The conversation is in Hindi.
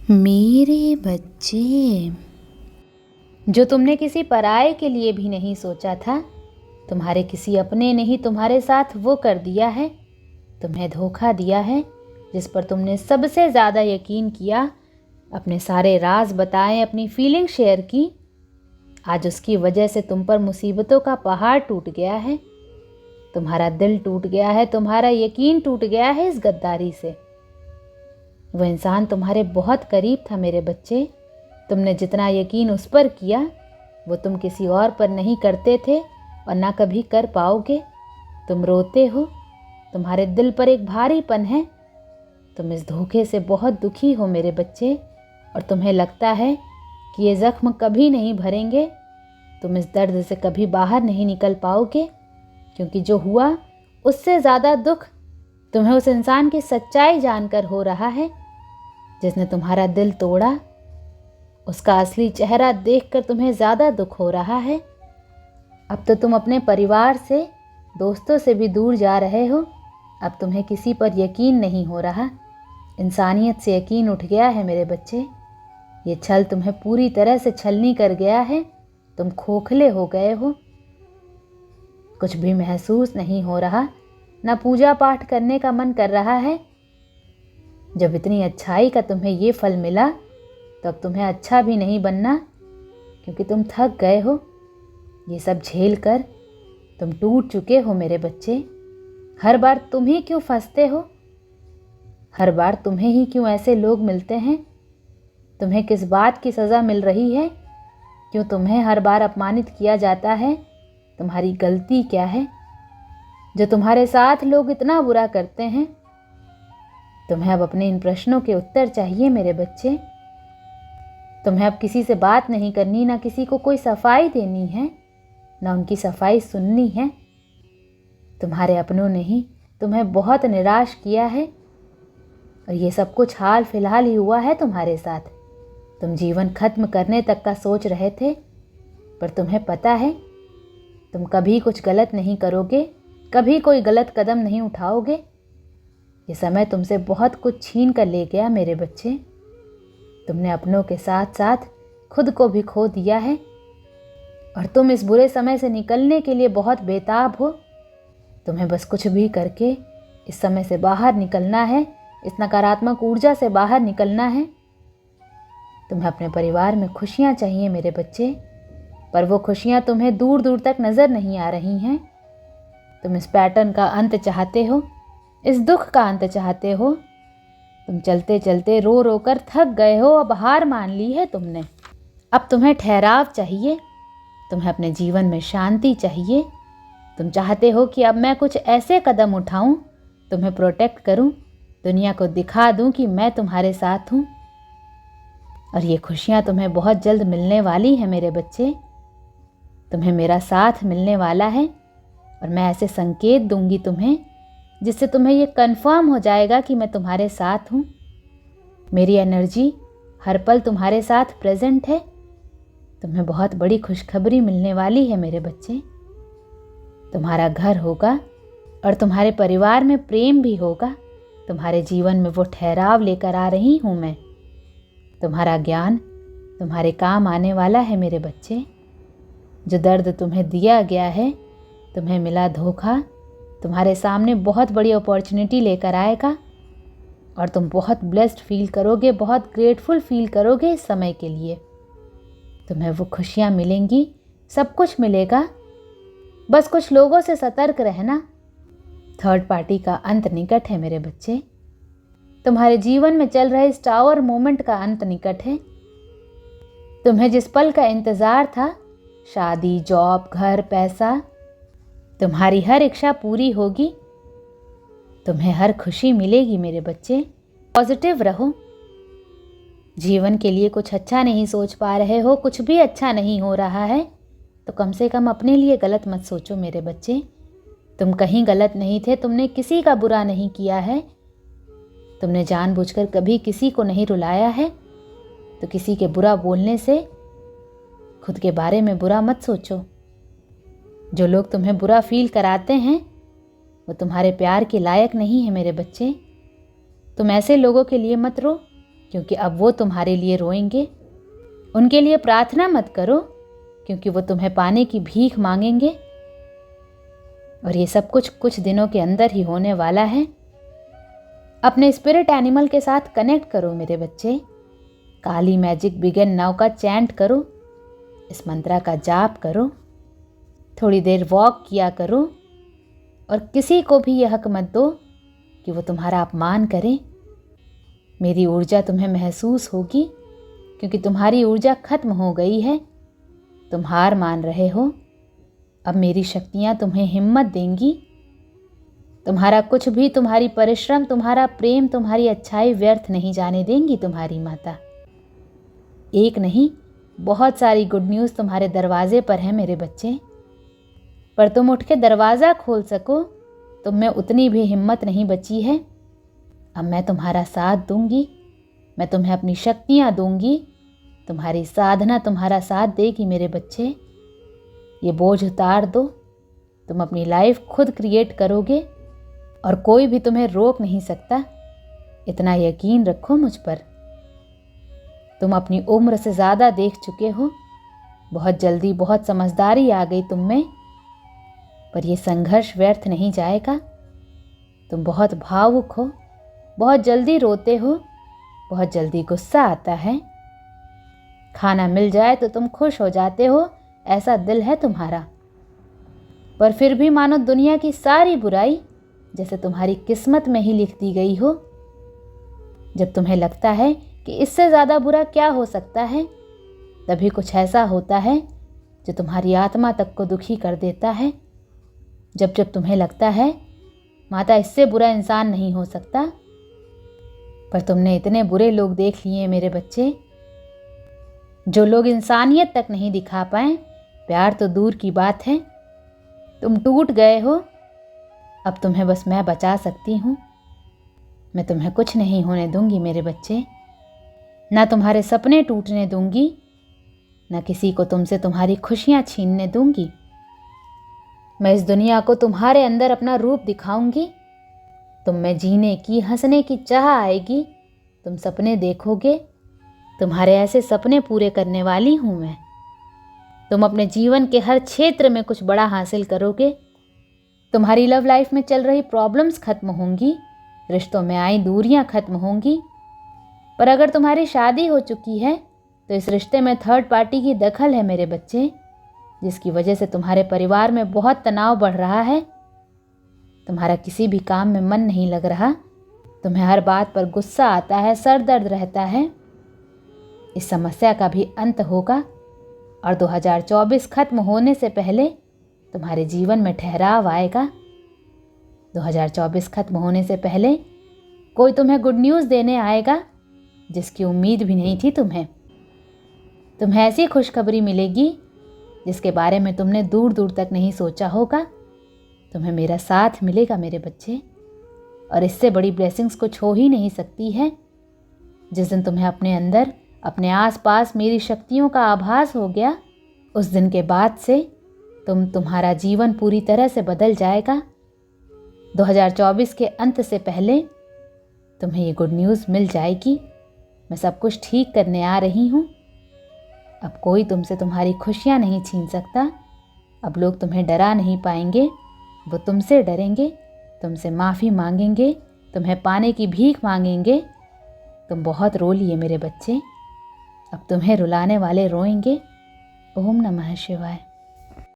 मेरे बच्चे, जो तुमने किसी पराये के लिए भी नहीं सोचा था, तुम्हारे किसी अपने ने ही तुम्हारे साथ वो कर दिया है। तुम्हें धोखा दिया है, जिस पर तुमने सबसे ज़्यादा यकीन किया, अपने सारे राज बताए, अपनी फीलिंग शेयर की। आज उसकी वजह से तुम पर मुसीबतों का पहाड़ टूट गया है। तुम्हारा दिल टूट गया है, तुम्हारा यकीन टूट गया है इस गद्दारी से। वो इंसान तुम्हारे बहुत करीब था मेरे बच्चे। तुमने जितना यकीन उस पर किया, वो तुम किसी और पर नहीं करते थे और ना कभी कर पाओगे। तुम रोते हो, तुम्हारे दिल पर एक भारीपन है। तुम इस धोखे से बहुत दुखी हो मेरे बच्चे, और तुम्हें लगता है कि ये ज़ख्म कभी नहीं भरेंगे। तुम इस दर्द से कभी बाहर नहीं निकल पाओगे, क्योंकि जो हुआ उससे ज़्यादा दुख तुम्हें उस इंसान की सच्चाई जानकर हो रहा है, जिसने तुम्हारा दिल तोड़ा। उसका असली चेहरा देखकर तुम्हें ज़्यादा दुख हो रहा है। अब तो तुम अपने परिवार से, दोस्तों से भी दूर जा रहे हो। अब तुम्हें किसी पर यकीन नहीं हो रहा। इंसानियत से यकीन उठ गया है मेरे बच्चे। ये छल तुम्हें पूरी तरह से छलनी कर गया है। तुम खोखले हो गए हो। कुछ भी महसूस नहीं हो रहा, ना पूजा पाठ करने का मन कर रहा है। जब इतनी अच्छाई का तुम्हें ये फल मिला, तो अब तुम्हें अच्छा भी नहीं बनना, क्योंकि तुम थक गए हो। ये सब झेल कर तुम टूट चुके हो मेरे बच्चे। हर बार तुम ही क्यों फंसते हो? हर बार तुम्हें ही क्यों ऐसे लोग मिलते हैं? तुम्हें किस बात की सज़ा मिल रही है? क्यों तुम्हें हर बार अपमानित किया जाता है? तुम्हारी गलती क्या है जो तुम्हारे साथ लोग इतना बुरा करते हैं? तुम्हें अब अपने इन प्रश्नों के उत्तर चाहिए मेरे बच्चे। तुम्हें अब किसी से बात नहीं करनी, ना किसी को कोई सफाई देनी है, ना उनकी सफाई सुननी है। तुम्हारे अपनों ने ही तुम्हें बहुत निराश किया है, और ये सब कुछ हाल फिलहाल ही हुआ है तुम्हारे साथ। तुम जीवन खत्म करने तक का सोच रहे थे, पर तुम्हें पता है तुम कभी कुछ गलत नहीं करोगे, कभी कोई गलत कदम नहीं उठाओगे। ये समय तुमसे बहुत कुछ छीन कर ले गया मेरे बच्चे। तुमने अपनों के साथ साथ खुद को भी खो दिया है, और तुम इस बुरे समय से निकलने के लिए बहुत बेताब हो। तुम्हें बस कुछ भी करके इस समय से बाहर निकलना है, इस नकारात्मक ऊर्जा से बाहर निकलना है। तुम्हें अपने परिवार में खुशियाँ चाहिए मेरे बच्चे, पर वो खुशियाँ तुम्हें दूर दूर तक नज़र नहीं आ रही हैं। तुम इस पैटर्न का अंत चाहते हो, इस दुख का अंत चाहते हो। तुम चलते चलते रो रो कर थक गए हो, अब हार मान ली है तुमने। अब तुम्हें ठहराव चाहिए, तुम्हें अपने जीवन में शांति चाहिए। तुम चाहते हो कि अब मैं कुछ ऐसे कदम उठाऊं, तुम्हें प्रोटेक्ट करूं, दुनिया को दिखा दूं कि मैं तुम्हारे साथ हूं। और ये खुशियां तुम्हें बहुत जल्द मिलने वाली है मेरे बच्चे। तुम्हें मेरा साथ मिलने वाला है, और मैं ऐसे संकेत दूंगी तुम्हें, जिससे तुम्हें ये कंफर्म हो जाएगा कि मैं तुम्हारे साथ हूँ। मेरी एनर्जी हर पल तुम्हारे साथ प्रेजेंट है। तुम्हें बहुत बड़ी खुशखबरी मिलने वाली है मेरे बच्चे। तुम्हारा घर होगा, और तुम्हारे परिवार में प्रेम भी होगा। तुम्हारे जीवन में वो ठहराव लेकर आ रही हूँ मैं। तुम्हारा ज्ञान तुम्हारे काम आने वाला है मेरे बच्चे। जो दर्द तुम्हें दिया गया है, तुम्हें मिला धोखा, तुम्हारे सामने बहुत बड़ी अपॉर्चुनिटी लेकर आएगा, और तुम बहुत ब्लेस्ड फील करोगे, बहुत ग्रेटफुल फील करोगे इस समय के लिए। तुम्हें वो खुशियाँ मिलेंगी, सब कुछ मिलेगा। बस कुछ लोगों से सतर्क रहना। थर्ड पार्टी का अंत निकट है मेरे बच्चे। तुम्हारे जीवन में चल रहे इस टावर मोमेंट का अंत निकट है। तुम्हें जिस पल का इंतज़ार था, शादी, जॉब, घर, पैसा, तुम्हारी हर इच्छा पूरी होगी। तुम्हें हर खुशी मिलेगी मेरे बच्चे। पॉजिटिव रहो। जीवन के लिए कुछ अच्छा नहीं सोच पा रहे हो, कुछ भी अच्छा नहीं हो रहा है, तो कम से कम अपने लिए गलत मत सोचो मेरे बच्चे। तुम कहीं गलत नहीं थे, तुमने किसी का बुरा नहीं किया है। तुमने जानबूझकर कभी किसी को नहीं रुलाया है। तो किसी के बुरा बोलने से खुद के बारे में बुरा मत सोचो। जो लोग तुम्हें बुरा फील कराते हैं, वो तुम्हारे प्यार के लायक नहीं है मेरे बच्चे। तुम ऐसे लोगों के लिए मत रो, क्योंकि अब वो तुम्हारे लिए रोएंगे। उनके लिए प्रार्थना मत करो, क्योंकि वो तुम्हें पाने की भीख मांगेंगे। और ये सब कुछ दिनों के अंदर ही होने वाला है। अपने स्पिरिट एनिमल के साथ कनेक्ट करो मेरे बच्चे। काली मैजिक बिगन नाउ का चैंट करो, इस मंत्रा का जाप करो, थोड़ी देर वॉक किया करो, और किसी को भी यह हक मत दो कि वो तुम्हारा अपमान करें। मेरी ऊर्जा तुम्हें महसूस होगी, क्योंकि तुम्हारी ऊर्जा खत्म हो गई है। तुम हार मान रहे हो। अब मेरी शक्तियाँ तुम्हें हिम्मत देंगी। तुम्हारा कुछ भी, तुम्हारी परिश्रम, तुम्हारा प्रेम, तुम्हारी अच्छाई व्यर्थ नहीं जाने देंगी तुम्हारी माता। एक नहीं, बहुत सारी गुड न्यूज़ तुम्हारे दरवाजे पर है मेरे बच्चे। पर तुम उठ के दरवाज़ा खोल सको, तुम में उतनी भी हिम्मत नहीं बची है। अब मैं तुम्हारा साथ दूंगी, मैं तुम्हें अपनी शक्तियाँ दूंगी। तुम्हारी साधना तुम्हारा साथ देगी मेरे बच्चे। ये बोझ उतार दो। तुम अपनी लाइफ खुद क्रिएट करोगे और कोई भी तुम्हें रोक नहीं सकता। इतना यकीन रखो मुझ पर। तुम अपनी उम्र से ज़्यादा देख चुके हो। बहुत जल्दी बहुत समझदारी आ गई तुम में, पर यह संघर्ष व्यर्थ नहीं जाएगा। तुम बहुत भावुक हो, बहुत जल्दी रोते हो, बहुत जल्दी गुस्सा आता है। खाना मिल जाए तो तुम खुश हो जाते हो, ऐसा दिल है तुम्हारा। पर फिर भी मानो दुनिया की सारी बुराई जैसे तुम्हारी किस्मत में ही लिख दी गई हो। जब तुम्हें लगता है कि इससे ज़्यादा बुरा क्या हो सकता है, तभी कुछ ऐसा होता है जो तुम्हारी आत्मा तक को दुखी कर देता है। जब जब तुम्हें लगता है माता इससे बुरा इंसान नहीं हो सकता, पर तुमने इतने बुरे लोग देख लिए मेरे बच्चे, जो लोग इंसानियत तक नहीं दिखा पाए। प्यार तो दूर की बात है। तुम टूट गए हो। अब तुम्हें बस मैं बचा सकती हूँ। मैं तुम्हें कुछ नहीं होने दूंगी मेरे बच्चे। ना तुम्हारे सपने टूटने दूंगी, ना किसी को तुमसे तुम्हारी खुशियाँ छीनने दूंगी। मैं इस दुनिया को तुम्हारे अंदर अपना रूप दिखाऊंगी। तुम में जीने की, हंसने की चाह आएगी। तुम सपने देखोगे। तुम्हारे ऐसे सपने पूरे करने वाली हूँ मैं। तुम अपने जीवन के हर क्षेत्र में कुछ बड़ा हासिल करोगे। तुम्हारी लव लाइफ में चल रही प्रॉब्लम्स खत्म होंगी, रिश्तों में आई दूरियां खत्म होंगी। पर अगर तुम्हारी शादी हो चुकी है तो इस रिश्ते में थर्ड पार्टी की दखल है मेरे बच्चे, जिसकी वजह से तुम्हारे परिवार में बहुत तनाव बढ़ रहा है। तुम्हारा किसी भी काम में मन नहीं लग रहा। तुम्हें हर बात पर गुस्सा आता है, सर दर्द रहता है। इस समस्या का भी अंत होगा और 2024 खत्म होने से पहले तुम्हारे जीवन में ठहराव आएगा। 2024 खत्म होने से पहले कोई तुम्हें गुड न्यूज़ देने आएगा जिसकी उम्मीद भी नहीं थी तुम्हें। तुम्हें ऐसी खुशखबरी मिलेगी जिसके बारे में तुमने दूर दूर तक नहीं सोचा होगा। तुम्हें मेरा साथ मिलेगा मेरे बच्चे, और इससे बड़ी ब्लेसिंग्स कुछ हो ही नहीं सकती है। जिस दिन तुम्हें अपने अंदर, अपने आसपास मेरी शक्तियों का आभास हो गया, उस दिन के बाद से तुम्हारा जीवन पूरी तरह से बदल जाएगा। 2024 के अंत से पहले तुम्हें ये गुड न्यूज़ मिल जाएगी। मैं सब कुछ ठीक करने आ रही हूँ। अब कोई तुमसे तुम्हारी खुशियाँ नहीं छीन सकता। अब लोग तुम्हें डरा नहीं पाएंगे, वो तुमसे डरेंगे, तुमसे माफ़ी मांगेंगे, तुम्हें पाने की भीख मांगेंगे। तुम बहुत रो लिए मेरे बच्चे, अब तुम्हें रुलाने वाले रोएंगे। ओम नमः शिवाय।